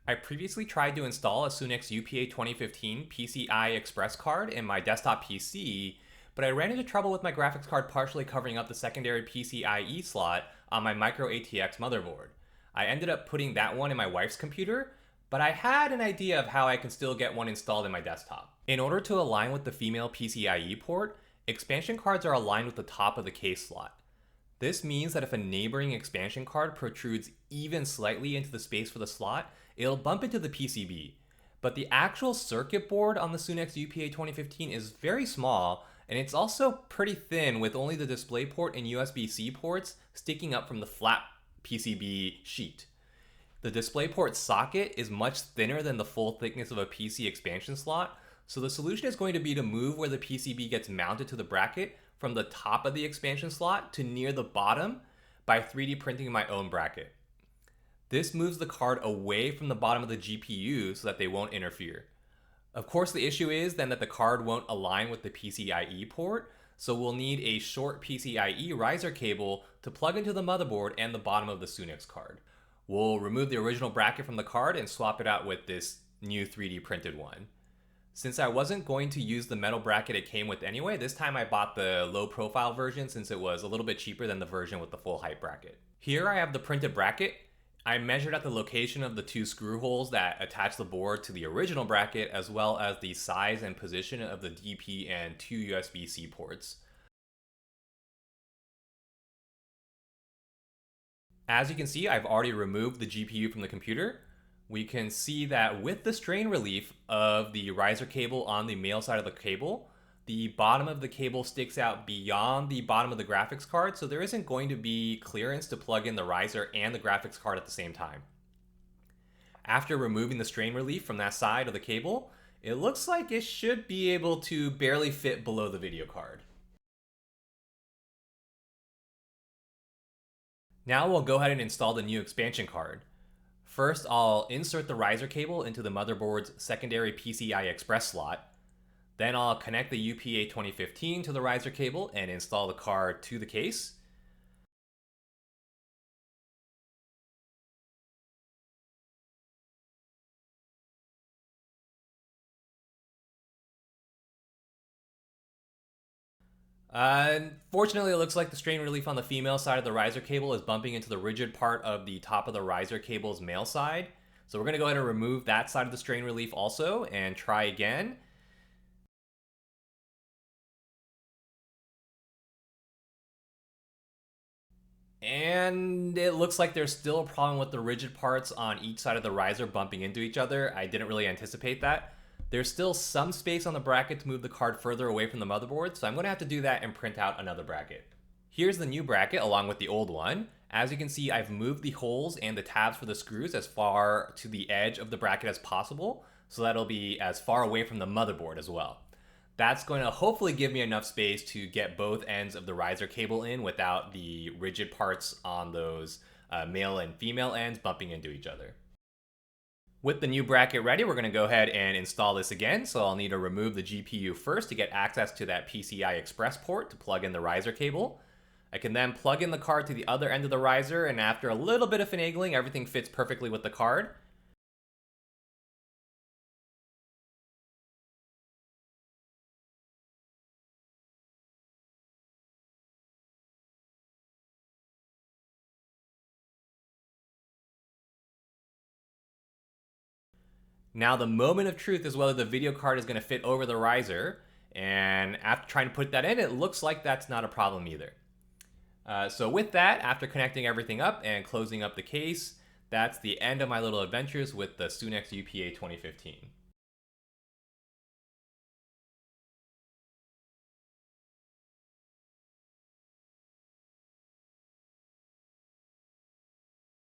I previously tried to install a Sunix UPA2015 PCI-Express card in my desktop PC, but I ran into trouble with my graphics card partially covering up the secondary PCIe slot on my MicroATX motherboard. I ended up putting that one in my wife's computer, but I had an idea of how I can still get one installed in my desktop. In order to align with the female PCIe port, expansion cards are aligned with the top of the case slot. This means that if a neighboring expansion card protrudes even slightly into the space for the slot, it'll bump into the PCB. But the actual circuit board on the Sunix UPA2015 is very small, and it's also pretty thin with only the DisplayPort and USB-C ports sticking up from the flat PCB sheet. The DisplayPort socket is much thinner than the full thickness of a PC expansion slot, so the solution is going to be to move where the PCB gets mounted to the bracket from the top of the expansion slot to near the bottom by 3D printing my own bracket. This moves the card away from the bottom of the GPU so that they won't interfere. Of course, the issue is then that the card won't align with the PCIe port, so we'll need a short PCIe riser cable to plug into the motherboard and the bottom of the Sunix card. We'll remove the original bracket from the card and swap it out with this new 3D printed one. Since I wasn't going to use the metal bracket it came with anyway, this time I bought the low profile version since it was a little bit cheaper than the version with the full height bracket. Here I have the printed bracket. I measured out the location of the two screw holes that attach the board to the original bracket, as well as the size and position of the DP and two USB-C ports. As you can see, I've already removed the GPU from the computer. We can see that with the strain relief of the riser cable on the male side of the cable, the bottom of the cable sticks out beyond the bottom of the graphics card, so there isn't going to be clearance to plug in the riser and the graphics card at the same time. After removing the strain relief from that side of the cable, it looks like it should be able to barely fit below the video card. Now we'll go ahead and install the new expansion card. First, I'll insert the riser cable into the motherboard's secondary PCI-Express slot. Then I'll connect the UPA2015 to the riser cable and install the card to the case. Unfortunately, it looks like the strain relief on the female side of the riser cable is bumping into the rigid part of the top of the riser cable's male side. So we're going to go ahead and remove that side of the strain relief also and try again. And it looks like there's still a problem with the rigid parts on each side of the riser bumping into each other. I didn't really anticipate that. There's still some space on the bracket to move the card further away from the motherboard, so I'm going to have to do that and print out another bracket. Here's the new bracket along with the old one. As you can see, I've moved the holes and the tabs for the screws as far to the edge of the bracket as possible, so that'll be as far away from the motherboard as well. That's going to hopefully give me enough space to get both ends of the riser cable in without the rigid parts on those male and female ends bumping into each other. With the new bracket ready, we're going to go ahead and install this again. So I'll need to remove the GPU first to get access to that PCI-Express port to plug in the riser cable. I can then plug in the card to the other end of the riser, and after a little bit of finagling, everything fits perfectly with the card. Now the moment of truth is whether the video card is going to fit over the riser, and after trying to put that in, it looks like that's not a problem either. So with that, after connecting everything up and closing up the case, that's the end of my little adventures with the Sunix UPA2015.